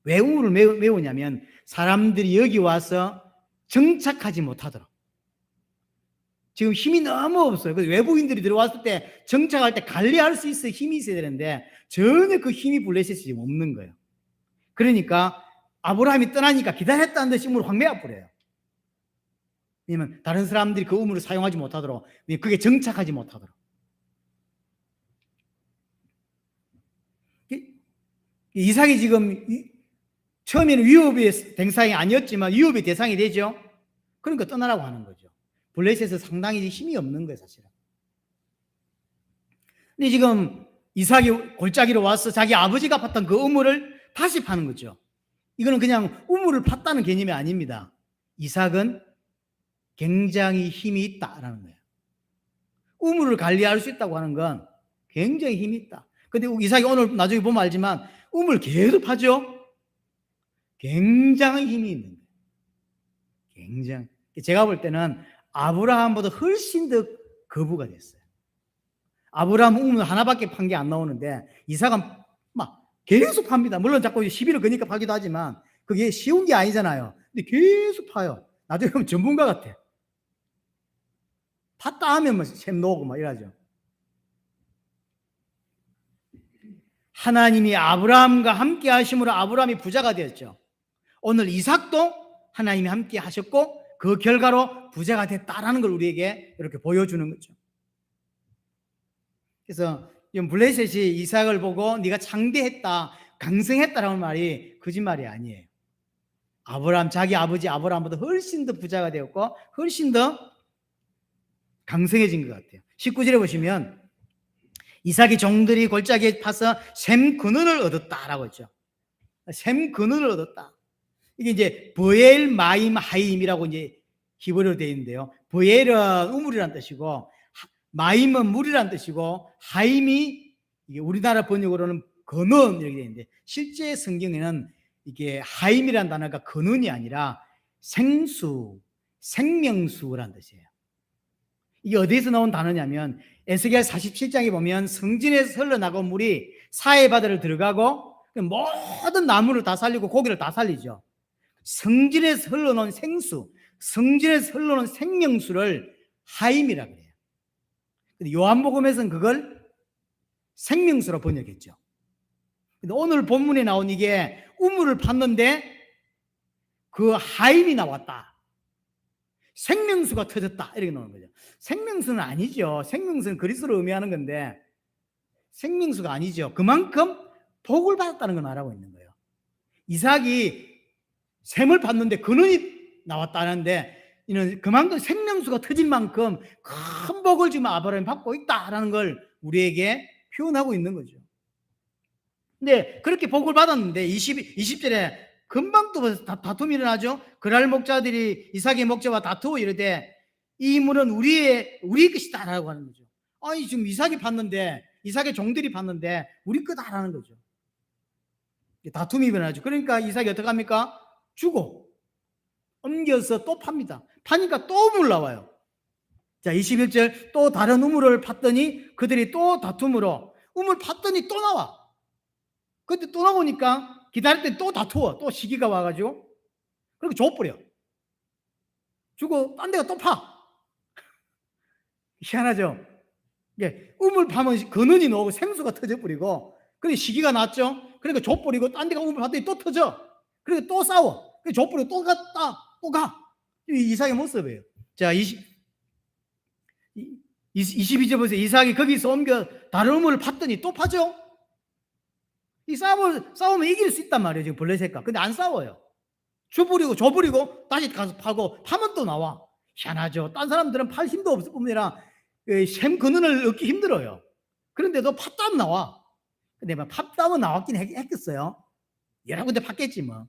왜 우물을 메우냐면 사람들이 여기 와서 정착하지 못하도록. 지금 힘이 너무 없어요. 외부인들이 들어왔을 때 정착할 때 관리할 수 있어 힘이 있어야 되는데 전혀 그 힘이 블레셋이 지금 없는 거예요. 그러니까 아브라함이 떠나니까 기다렸다는 듯이 우물을 확 메워버려요. 왜냐면 다른 사람들이 그 우물을 사용하지 못하도록, 그게 정착하지 못하도록. 이삭이 지금 처음에는 위협의 대상이 아니었지만 위협의 대상이 되죠. 그러니까 떠나라고 하는 거죠. 블레셋에서 상당히 힘이 없는 거예요, 사실은. 근데 지금 이삭이 골짜기로 와서 자기 아버지가 팠던 그 우물을 다시 파는 거죠. 이거는 그냥 우물을 팠다는 개념이 아닙니다. 이삭은 굉장히 힘이 있다라는 거예요. 우물을 관리할 수 있다고 하는 건 굉장히 힘이 있다. 근데 이삭이 오늘 나중에 보면 알지만 우물 계속 파죠. 굉장히 힘이 있는 거예요. 굉장히. 제가 볼 때는 아브라함보다 훨씬 더 거부가 됐어요. 아브라함 우물 하나밖에 판 게 안 나오는데 이삭은 막 계속 팝니다. 물론 자꾸 시비를 거니까 파기도 하지만 그게 쉬운 게 아니잖아요. 근데 계속 파요. 나중에 보면 전문가 같아. 팠다 하면 뭐 샘 녹고 막 이러죠. 하나님이 아브라함과 함께 하심으로 아브라함이 부자가 되었죠. 오늘 이삭도 하나님이 함께 하셨고 그 결과로 부자가 됐다라는 걸 우리에게 이렇게 보여주는 거죠. 그래서 블레셋이 이삭을 보고 네가 창대했다, 강성했다라는 말이 거짓말이 아니에요. 아브라함, 자기 아버지 아브라함보다 훨씬 더 부자가 되었고 훨씬 더 강성해진 것 같아요. 19절에 보시면 이삭의 종들이 골짜기에 파서 샘 근원을 얻었다라고 했죠. 샘 근원을 얻었다. 이게 이제 브엘 마임 하임이라고 이제 히브리어로 되어 있는데요. 브엘은 우물이란 뜻이고 마임은 물이란 뜻이고 하임이 이게 우리나라 번역으로는 근원 이렇게 되어 있는데 실제 성경에는 이게 하임이라는 단어가 근원이 아니라 생수, 생명수라는 뜻이에요. 이게 어디에서 나온 단어냐면 에스겔 47장에 보면 성전에서 흘러나온 물이 사해바다를 들어가고 모든 나무를 다 살리고 고기를 다 살리죠. 성전에서 흘러나온 생수, 성전에서 흘러나온 생명수를 하임이라고 해요. 근데 요한복음에서는 그걸 생명수로 번역했죠. 근데 오늘 본문에 나온 이게 우물을 팠는데 그 하임이 나왔다. 생명수가 터졌다 이렇게 나오는 거죠. 생명수는 아니죠. 생명수는 그리스도를 의미하는 건데 생명수가 아니죠. 그만큼 복을 받았다는 걸 말하고 있는 거예요. 이삭이 샘을 팠는데 근원이 나왔다는데 이는 그만큼 생명수가 터진 만큼 큰 복을 지금 아브라함이 받고 있다라는 걸 우리에게 표현하고 있는 거죠. 근데 그렇게 복을 받았는데 20절에 금방 또 다툼이 일어나죠. 그랄 목자들이 이삭의 목자와 다투어 이르되 이 물은 우리 것이다라고 하는 거죠. 아니 지금 이삭이 팠는데 이삭의 종들이 팠는데 우리 거다라는 거죠. 다툼이 일어나죠. 그러니까 이삭이 어떻게 합니까? 주고 옮겨서 또 팝니다. 파니까 또 우물 나와요. 자 21절 또 다른 우물을 팠더니 그들이 또 다툼으로 우물 팠더니 또 나와. 그때 또 나오니까 기다릴 때 또 다투어. 또 시기가 와가지고 그리고 줘버려. 주고 딴 데가 또 파. 희한하죠. 이게 우물 파면 근원이 나오고 생수가 터져버리고 그리고 시기가 났죠. 그러니까 줘버리고 딴 데가 우물 파더니 또 터져. 그리고 또 싸워. 그리고 줘버리고 또 갔다 또 가. 이삭의 모습이에요. 자 22절 보세요. 이삭이 거기서 옮겨 다른 우물을 팠더니 또 파죠. 이 싸우면 이길 수 있단 말이에요. 지금 블레셋과. 근데 안 싸워요. 줘버리고 다시 가서 파고 파면 또 나와. 희한하죠. 딴 사람들은 팔 힘도 없을 뿐 아니라 샘 근원을 얻기 힘들어요. 그런데도 팠다면 나와. 근데 막 팠다면 나왔긴 했겠어요. 여러 군데 팠겠지 뭐.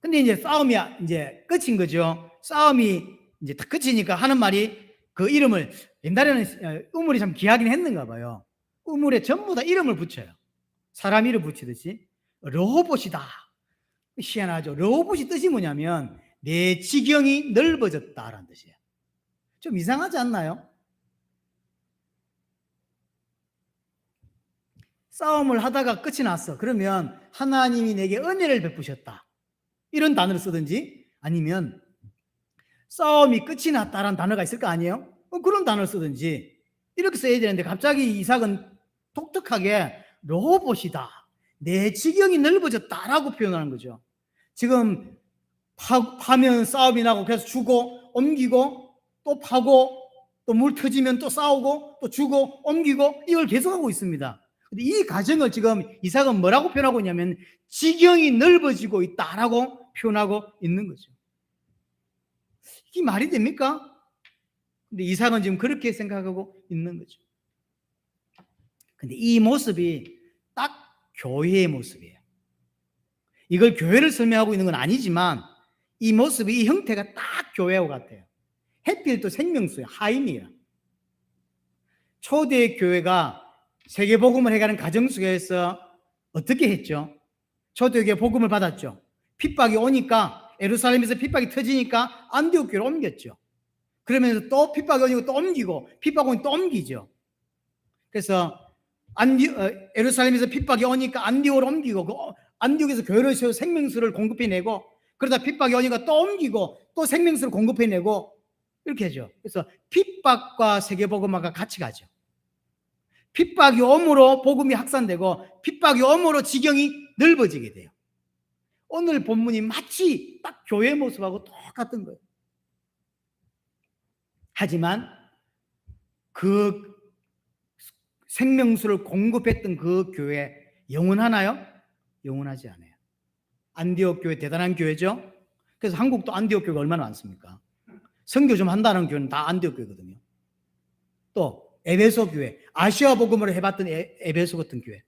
근데 이제 싸움이 이제 끝인 거죠. 싸움이 이제 다 끝이니까 하는 말이 그 이름을 옛날에는 우물이 참 귀하긴 했는가 봐요. 우물에 전부 다 이름을 붙여요. 사람 이름 붙이듯이. 르호봇이다. 희한하죠. 르호봇이 뜻이 뭐냐면 내 지경이 넓어졌다라는 뜻이에요. 좀 이상하지 않나요? 싸움을 하다가 끝이 났어. 그러면 하나님이 내게 은혜를 베푸셨다. 이런 단어를 쓰든지 아니면 싸움이 끝이 났다라는 단어가 있을 거 아니에요? 그런 단어를 쓰든지 이렇게 써야 되는데 갑자기 이삭은 독특하게 르호봇이다. 내 지경이 넓어졌다라고 표현하는 거죠. 지금 파면 싸움이 나고 계속 주고 옮기고 또 파고 또 물 터지면 또 싸우고 또 주고 옮기고 이걸 계속하고 있습니다. 근데 이 과정을 지금 이삭은 뭐라고 표현하고 있냐면 지경이 넓어지고 있다라고 표현하고 있는 거죠. 이게 말이 됩니까? 근데 이삭은 지금 그렇게 생각하고 있는 거죠. 근데 이 모습이 딱 교회의 모습이에요. 이걸 교회를 설명하고 있는 건 아니지만 이 모습이 이 형태가 딱 교회하고 같아요. 햇빛도 생명수예요. 하임이에요. 초대 교회가 세계복음을 해가는 가정 속에서 어떻게 했죠? 초대교회 복음을 받았죠. 핍박이 오니까 예루살렘에서 핍박이 터지니까 안디옥 교회로 옮겼죠. 그러면서 또 핍박이 오니까 또 옮기고, 핍박이 오니까 또 옮기죠. 그래서 예루살렘에서 핍박이 오니까 안디옥으로 옮기고, 그 안디옥에서 교회를 세워 생명수를 공급해내고, 그러다 핍박이 오니까 또 옮기고 또 생명수를 공급해내고, 이렇게 하죠. 그래서 핍박과 세계복음화가 같이 가죠. 핍박이 오므로 복음이 확산되고, 핍박이 오므로 지경이 넓어지게 돼요. 오늘 본문이 마치 딱 교회 모습하고 똑같은 거예요. 하지만 그 생명수를 공급했던 그 교회 영원하나요? 영원하지 않아요. 안디옥 교회 대단한 교회죠. 그래서 한국도 안디옥 교회가 얼마나 많습니까? 선교 좀 한다는 교회는 다 안디옥 교회거든요. 또 에베소 교회, 아시아 복음을 해봤던 에베소 같은 교회,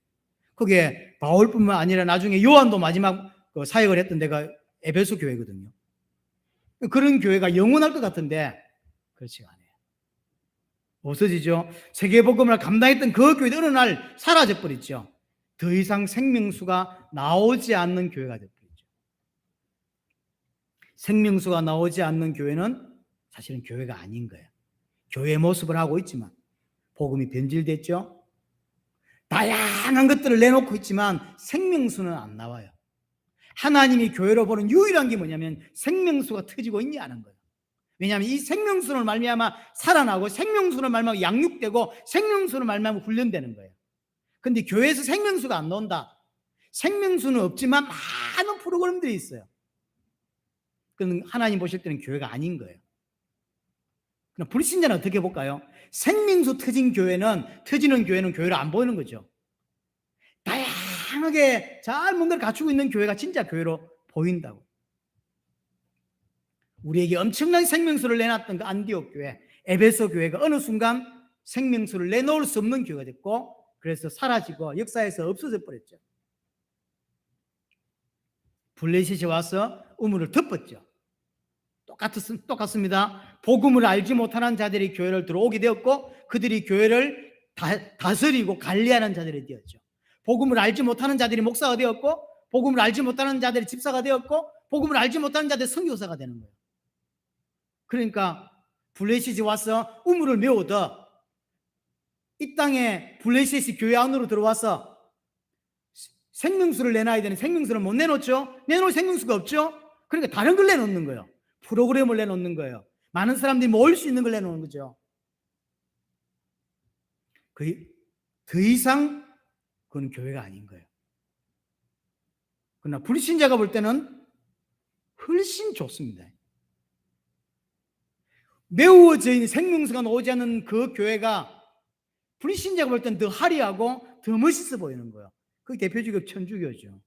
거기에 바울뿐만 아니라 나중에 요한도 마지막 사역을 했던 데가 에베소 교회거든요. 그런 교회가 영원할 것 같은데 그렇지 않아요. 없어지죠. 세계복음을 감당했던 그 교회도 어느 날 사라져 버렸죠. 더 이상 생명수가 나오지 않는 교회가 되어버렸죠. 생명수가 나오지 않는 교회는 사실은 교회가 아닌 거예요. 교회 모습을 하고 있지만 복음이 변질됐죠. 다양한 것들을 내놓고 있지만 생명수는 안 나와요. 하나님이 교회로 보는 유일한 게 뭐냐면 생명수가 터지고 있냐는 거예요. 왜냐하면 이 생명수를 말미암아 살아나고, 생명수를 말미암아 양육되고, 생명수를 말미암아 훈련되는 거예요. 근데 교회에서 생명수가 안 나온다. 생명수는 없지만 많은 프로그램들이 있어요. 그건 하나님 보실 때는 교회가 아닌 거예요. 그럼 불신자는 어떻게 볼까요? 생명수 터지는 교회는 교회를 안 보이는 거죠. 다양하게 잘 뭔가를 갖추고 있는 교회가 진짜 교회로 보인다고. 우리에게 엄청난 생명수를 내놨던 그 안디옥 교회, 에베소 교회가 어느 순간 생명수를 내놓을 수 없는 교회가 됐고, 그래서 사라지고 역사에서 없어져 버렸죠. 블레셋이 와서 우물을 덮었죠. 똑같습니다. 복음을 알지 못하는 자들이 교회를 들어오게 되었고, 그들이 교회를 다스리고 관리하는 자들이 되었죠. 복음을 알지 못하는 자들이 목사가 되었고, 복음을 알지 못하는 자들이 집사가 되었고, 복음을 알지 못하는 자들이 선교사가 되는 거예요. 그러니까 블레셋이 와서 우물을 메워도 이 땅에 블레셋이 교회 안으로 들어와서 생명수를 내놔야 되는 생명수를 못 내놓죠. 내놓을 생명수가 없죠. 그러니까 다른 걸 내놓는 거예요. 프로그램을 내놓는 거예요. 많은 사람들이 모일 수 있는 걸 내놓는 거죠. 더 이상 그건 교회가 아닌 거예요. 그러나 불신자가 볼 때는 훨씬 좋습니다. 메워져 있는 생명수가 나오지 않는 그 교회가 불신자가 볼 때는 더 화려하고 더 멋있어 보이는 거예요. 그게 대표적으로 천주교죠.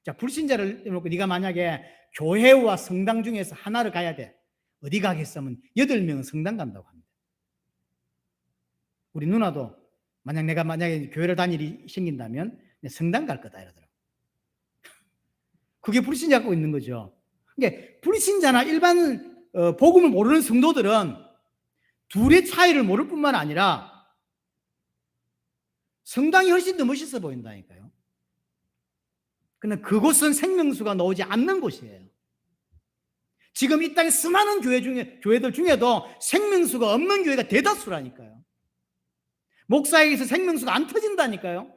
자, 불신자를 놓고 네가 만약에 교회와 성당 중에서 하나를 가야 돼. 어디 가겠으면 8명은 성당 간다고 합니다. 우리 누나도 내가 만약에 교회를 다닐 일이 생긴다면 성당 갈 거다 이러더라고요. 그게 불신자 갖고 있는 거죠. 그러니까 불신자나 일반 복음을 모르는 성도들은 둘의 차이를 모를 뿐만 아니라 성당이 훨씬 더 멋있어 보인다니까요. 그러나 그곳은 생명수가 나오지 않는 곳이에요. 지금 이 땅에 수많은 교회들 중에도 생명수가 없는 교회가 대다수라니까요. 목사에게서 생명수가 안 터진다니까요.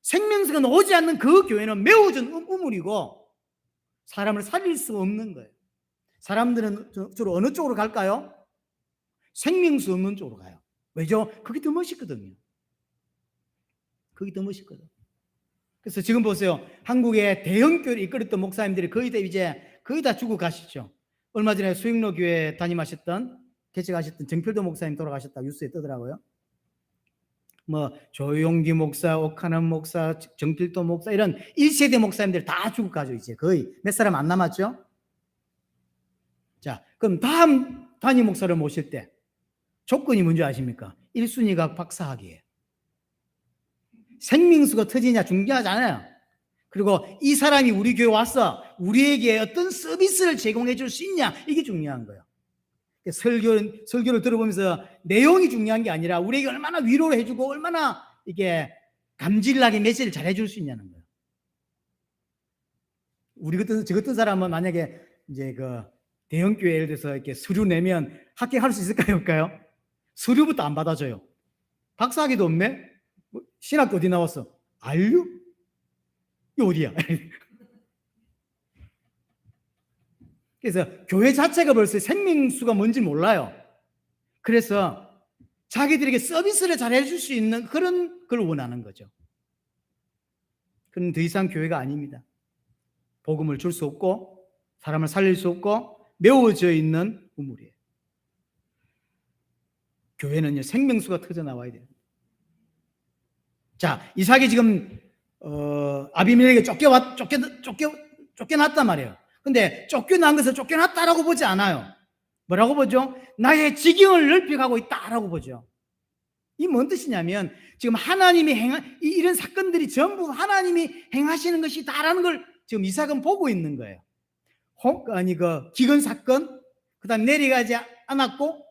생명수가 나오지 않는 그 교회는 메워진 우물이고 사람을 살릴 수 없는 거예요. 사람들은 주로 어느 쪽으로 갈까요? 생명수 없는 쪽으로 가요. 왜죠? 그게 더 멋있거든요. 그게 더 멋있거든. 그래서 지금 보세요. 한국의 대형 교회를 이끌었던 목사님들이 거의 다 죽어 가시죠. 얼마 전에 수영로 교회 개척하셨던 정필도 목사님 돌아가셨다고 뉴스에 뜨더라고요. 조용기 목사, 옥하는 목사, 정필도 목사 이런 1세대 목사님들 다 죽어 가죠. 이제 거의 몇 사람 안 남았죠. 자, 그럼 다음 단임 목사를 모실 때 조건이 뭔지 아십니까? 1순위가 박사학위예요. 생명수가 터지냐 중요하지 않아요. 그리고 이 사람이 우리 교회 와서 우리에게 어떤 서비스를 제공해 줄 수 있냐, 이게 중요한 거예요. 설교를 들어보면서 내용이 중요한 게 아니라 우리에게 얼마나 위로를 해주고 얼마나 이게 감질나게 메시지를 잘 해줄 수 있냐는 거예요. 저 같은 사람은 만약에 이제 대형교회 예를 들어서 이렇게 서류 내면 합격할 수 있을까요? 없을까요? 서류부터 안 받아줘요. 박사학위도 없네? 신학도 어디 나왔어? 알류? 이 어디야? 그래서 교회 자체가 벌써 생명수가 뭔지 몰라요. 그래서 자기들에게 서비스를 잘 해줄 수 있는 그런 걸 원하는 거죠. 그건 더 이상 교회가 아닙니다. 복음을 줄 수 없고 사람을 살릴 수 없고 메워져 있는 우물이에요. 교회는요, 생명수가 터져 나와야 돼요. 자, 이삭이 지금 아비멜렉에 쫓겨났단 말이에요. 근데 쫓겨난 것을 쫓겨났다라고 보지 않아요. 뭐라고 보죠? 나의 지경을 넓혀가고 있다라고 보죠. 이 뭔 뜻이냐면 지금 하나님이 이런 사건들이 전부 하나님이 행하시는 것이다라는 걸 지금 이삭은 보고 있는 거예요. 기근 사건, 그다음 내려가지 않았고,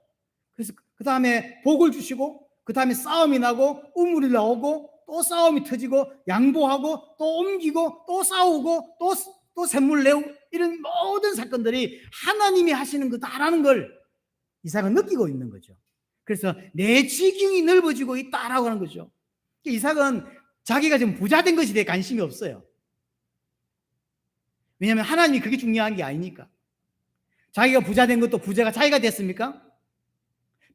그래서 그다음에 복을 주시고, 그다음에 싸움이 나고 우물이 나오고 또 싸움이 터지고 양보하고 또 옮기고 또 싸우고 또 샘물 내고 이런 모든 사건들이 하나님이 하시는 거다라는 걸 이삭은 느끼고 있는 거죠. 그래서 내 지경이 넓어지고 있다라고 하는 거죠. 이삭은 자기가 지금 부자 된 것에 대해 관심이 없어요. 왜냐하면 하나님이 그게 중요한 게 아니니까. 자기가 부자 된 것도 부자가 자기가 됐습니까?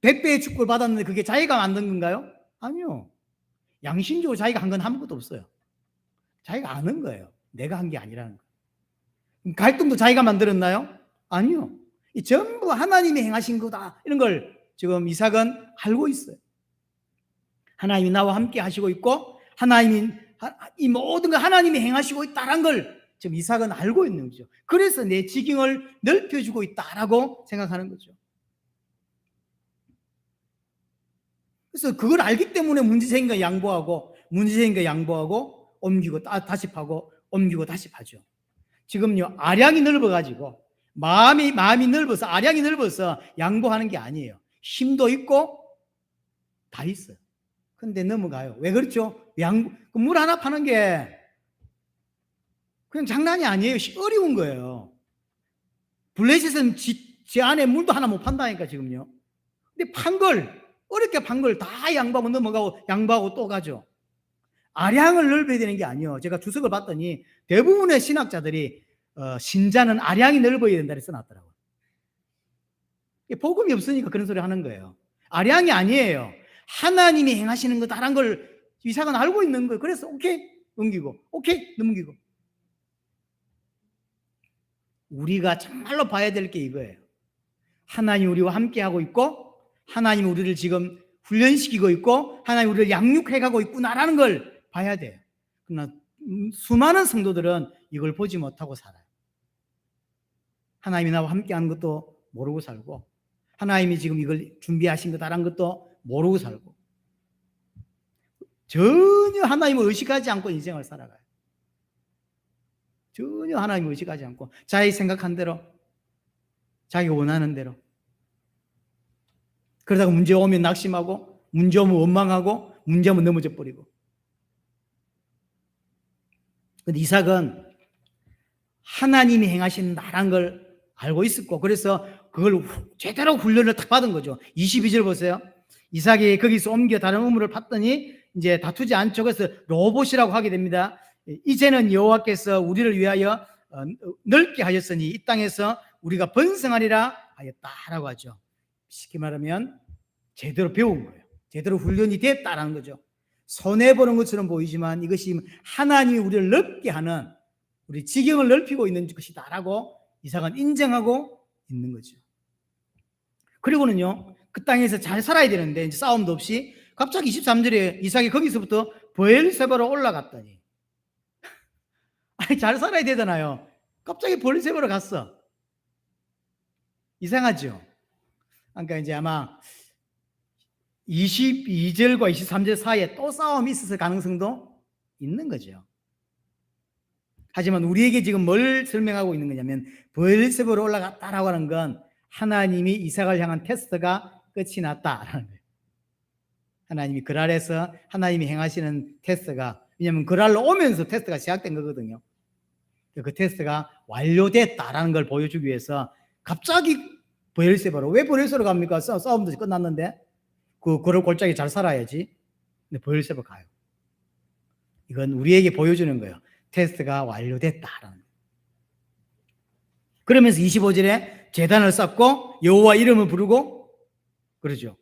100배의 축복을 받았는데 그게 자기가 만든 건가요? 아니요. 양심적으로 자기가 한 건 아무것도 없어요. 자기가 아는 거예요. 내가 한 게 아니라는 거. 갈등도 자기가 만들었나요? 아니요. 이 전부 하나님이 행하신 거다. 이런 걸 지금 이삭은 알고 있어요. 하나님이 나와 함께 하시고 있고 하나님이 이 모든 걸 하나님이 행하시고 있다는 걸 지금 이삭은 알고 있는 거죠. 그래서 내 지경을 넓혀주고 있다라고 생각하는 거죠. 그래서 그걸 알기 때문에 문제 생긴 거 양보하고 옮기고 다시 파고 옮기고 다시 파죠. 지금요, 아량이 넓어가지고 마음이 넓어서 아량이 넓어서 양보하는 게 아니에요. 힘도 있고 다 있어요. 근데 넘어가요. 왜 그렇죠? 물 하나 파는 게 그냥 장난이 아니에요. 어려운 거예요. 블레셋은 지 안에 물도 하나 못 판다니까 지금요. 근데 어렵게 판 걸 다 양보하고 넘어가고 양보하고 또 가죠. 아량을 넓혀야 되는 게 아니에요. 제가 주석을 봤더니 대부분의 신학자들이 신자는 아량이 넓어야 된다 써놨더라고요. 복음이 없으니까 그런 소리 하는 거예요. 아량이 아니에요. 하나님이 행하시는 거다라는 걸 이삭은 알고 있는 거예요. 그래서 오케이 넘기고 오케이 넘기고. 우리가 정말로 봐야 될 게 이거예요. 하나님 우리와 함께하고 있고 하나님 우리를 지금 훈련시키고 있고 하나님 우리를 양육해가고 있구나라는 걸 봐야 돼요. 그러나 수많은 성도들은 이걸 보지 못하고 살아요. 하나님이 나와 함께하는 것도 모르고 살고 하나님이 지금 이걸 준비하신 거다라는 것도 모르고 살고 전혀 하나님을 의식하지 않고 인생을 살아가요. 전혀 하나님을 의식하지 않고 자기 생각한 대로 자기가 원하는 대로 그러다가 문제 오면 낙심하고 문제 오면 원망하고 문제 오면 넘어져 버리고. 근데 이삭은 하나님이 행하신 나란 걸 알고 있었고 그래서 그걸 제대로 훈련을 딱 받은 거죠. 22절 보세요. 이삭이 거기서 옮겨 다른 우물을 팠더니 이제 다투지 않죠. 그래서 로봇이라고 하게 됩니다. 이제는 여호와께서 우리를 위하여 넓게 하셨으니 이 땅에서 우리가 번성하리라 하였다라고 하죠. 쉽게 말하면 제대로 배운 거예요. 제대로 훈련이 됐다라는 거죠. 손해보는 것처럼 보이지만 이것이 하나님이 우리를 넓게 하는 우리 지경을 넓히고 있는 것이다라고 이삭은 인정하고 있는 거죠. 그리고는요, 그 땅에서 잘 살아야 되는데 이제 싸움도 없이 갑자기 23절에 이삭이 거기서부터 브엘세바로 올라갔더니 아니 잘 살아야 되잖아요. 갑자기 브엘세바로 갔어. 이상하죠? 그러니까 이제 아마 22절과 23절 사이에 또 싸움이 있었을 가능성도 있는 거죠. 하지만 우리에게 지금 뭘 설명하고 있는 거냐면 브엘세바로 올라갔다라고 하는 건 하나님이 이삭을 향한 테스트가 끝이 났다라는 거예요. 하나님이 그랄에서 하나님이 행하시는 테스트가 왜냐하면 그랄로 오면서 테스트가 시작된 거거든요. 그 테스트가 완료됐다라는 걸 보여주기 위해서 갑자기 브엘세바로. 왜 브엘세바로 갑니까? 싸움도 끝났는데. 그럴 골짜기 잘 살아야지. 근데 브엘세바 가요. 이건 우리에게 보여주는 거예요. 테스트가 완료됐다라는 거예요. 그러면서 25절에 제단을 쌓고 여호와 이름을 부르고 그러죠.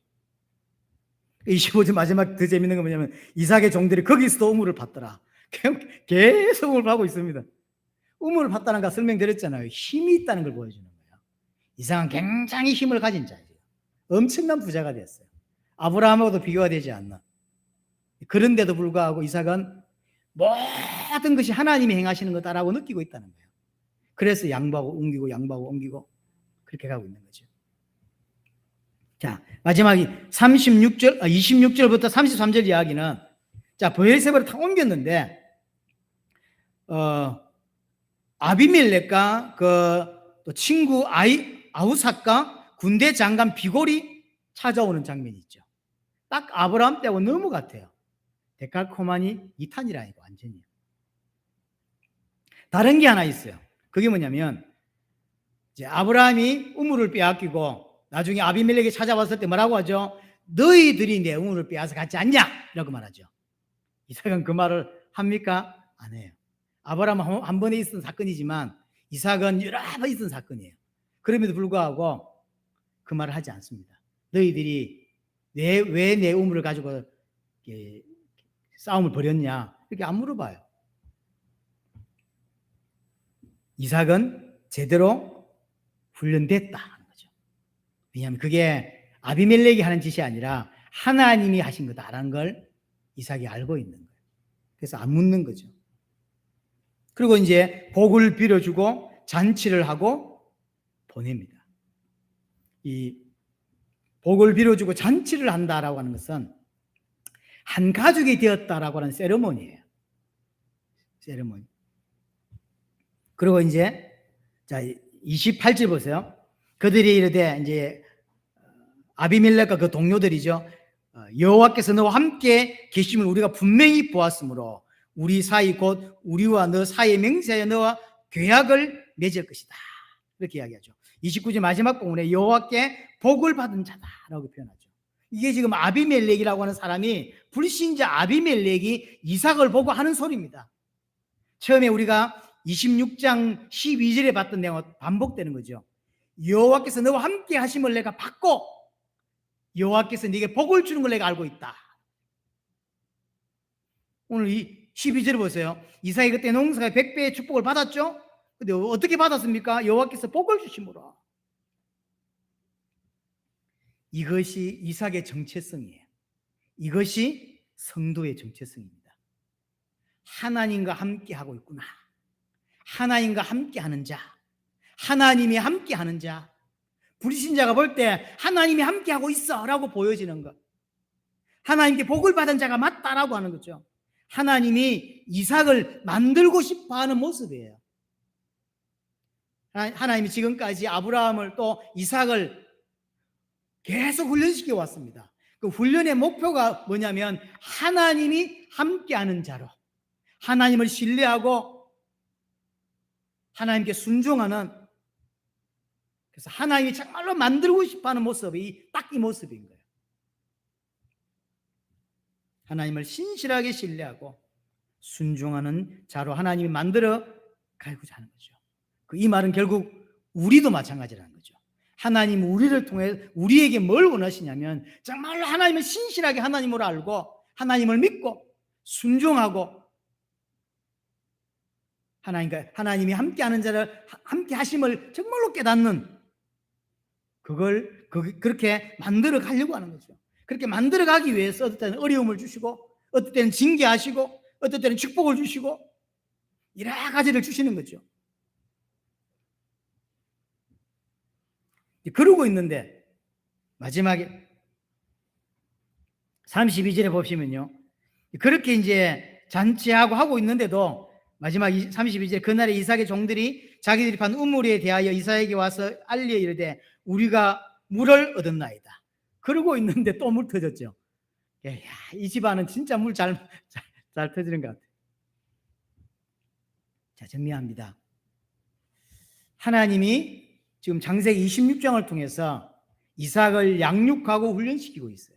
25절 마지막 더 재밌는 건 뭐냐면 이삭의 종들이 거기서도 우물을 팠더라. 계속 우물을 파고 있습니다. 우물을 팠다는 거 설명드렸잖아요. 힘이 있다는 걸 보여주는 거예요. 이삭은 굉장히 힘을 가진 자예요. 엄청난 부자가 됐어요. 아브라함하고도 비교가 되지 않나. 그런데도 불구하고 이삭은 모든 것이 하나님이 행하시는 거다라고 느끼고 있다는 거예요. 그래서 양보하고 옮기고 양보하고 옮기고 그렇게 가고 있는 거죠. 자, 마지막이 26절부터 33절 이야기는 자, 브엘세바를 다 옮겼는데 아비멜렉과 또 친구 아우삭과 군대 장관 비골이 찾아오는 장면이 있죠. 딱 아브라함 때하고 너무 같아요. 데칼코마니 2탄이라니까 완전히. 다른 게 하나 있어요. 그게 뭐냐면 이제 아브라함이 우물을 빼앗기고 나중에 아비멜렉이 찾아왔을 때 뭐라고 하죠? 너희들이 내 우물을 빼앗아 갔지 않냐? 라고 말하죠. 이삭은 그 말을 합니까? 안 해요. 아브라함은 한 번에 있었던 사건이지만 이삭은 여러 번 있었던 사건이에요. 그럼에도 불구하고 그 말을 하지 않습니다. 너희들이 왜 내 우물을 가지고 싸움을 벌였냐? 이렇게 안 물어봐요. 이삭은 제대로 훈련됐다는 거죠. 왜냐하면 그게 아비멜렉이 하는 짓이 아니라 하나님이 하신 거다라는 걸 이삭이 알고 있는 거예요. 그래서 안 묻는 거죠. 그리고 이제 복을 빌어주고 잔치를 하고 보냅니다. 이 복을 빌어주고 잔치를 한다라고 하는 것은 한 가족이 되었다라고 하는 세레모니예요. 세레모니. 그리고 이제 자 28절 보세요. 그들이 이르되 이제 아비멜렉과 그 동료들이죠. 여호와께서 너와 함께 계심을 우리가 분명히 보았으므로 우리 사이 곧 우리와 너 사이에 맹세하여 너와 계약을 맺을 것이다. 이렇게 이야기하죠. 29절 마지막 부분에 여호와께 복을 받은 자다라고 표현하죠. 이게 지금 아비멜렉이라고 하는 사람이 불신자 아비멜렉이 이삭을 보고 하는 소리입니다. 처음에 우리가 26장 12절에 봤던 내용은 반복되는 거죠. 여호와께서 너와 함께 하심을 내가 받고 여호와께서 네게 복을 주는 걸 내가 알고 있다. 오늘 이 12절을 보세요. 이삭이 그때 농사가 100배의 축복을 받았죠. 근데 어떻게 받았습니까? 여호와께서 복을 주심으로. 이것이 이삭의 정체성이에요. 이것이 성도의 정체성입니다. 하나님과 함께 하고 있구나. 하나님과 함께 하는 자, 하나님이 함께 하는 자, 불신자가 볼 때 하나님이 함께 하고 있어 라고 보여지는 것, 하나님께 복을 받은 자가 맞다라고 하는 거죠. 하나님이 이삭을 만들고 싶어 하는 모습이에요. 하나님이 지금까지 아브라함을 또 이삭을 계속 훈련시켜 왔습니다. 그 훈련의 목표가 뭐냐면 하나님이 함께하는 자로, 하나님을 신뢰하고 하나님께 순종하는, 그래서 하나님이 정말로 만들고 싶어하는 모습이 딱 이 모습인 거예요. 하나님을 신실하게 신뢰하고 순종하는 자로 하나님이 만들어 가고자 하는 거죠. 이 말은 결국 우리도 마찬가지라는 거죠. 하나님 우리를 통해 우리에게 뭘 원하시냐면 정말로 하나님을 신실하게 하나님으로 알고 하나님을 믿고 순종하고 하나님이 함께하는 자를 함께 하심을 정말로 깨닫는 그걸 그렇게 만들어 가려고 하는 거죠. 그렇게 만들어 가기 위해서 어떨 때는 어려움을 주시고 어떨 때는 징계하시고 어떨 때는 축복을 주시고 여러 가지를 주시는 거죠. 그러고 있는데 마지막에 32절에 보시면요, 그렇게 이제 잔치하고 하고 있는데도 마지막 32절에 그날에 이삭의 종들이 자기들이 판 우물에 대하여 이삭에게 와서 알려 이르되 우리가 물을 얻었나이다. 그러고 있는데 또 물 터졌죠. 야, 이 집안은 진짜 물 잘 터지는 것 같아요. 자, 정리합니다. 하나님이 지금 창세기 26장을 통해서 이삭을 양육하고 훈련시키고 있어요.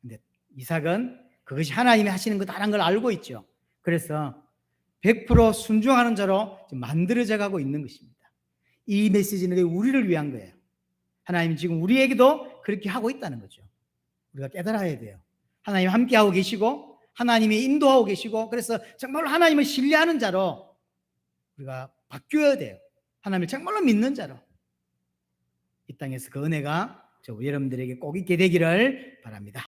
근데 이삭은 그것이 하나님이 하시는 거다라는 걸 알고 있죠. 그래서 100% 순종하는 자로 만들어져 가고 있는 것입니다. 이 메시지는 우리를 위한 거예요. 하나님 지금 우리에게도 그렇게 하고 있다는 거죠. 우리가 깨달아야 돼요. 하나님 함께하고 계시고 하나님이 인도하고 계시고, 그래서 정말로 하나님을 신뢰하는 자로 우리가 바뀌어야 돼요. 하나님을 정말로 믿는 자로. 이 땅에서 그 은혜가 여러분들에게 꼭 있게 되기를 바랍니다.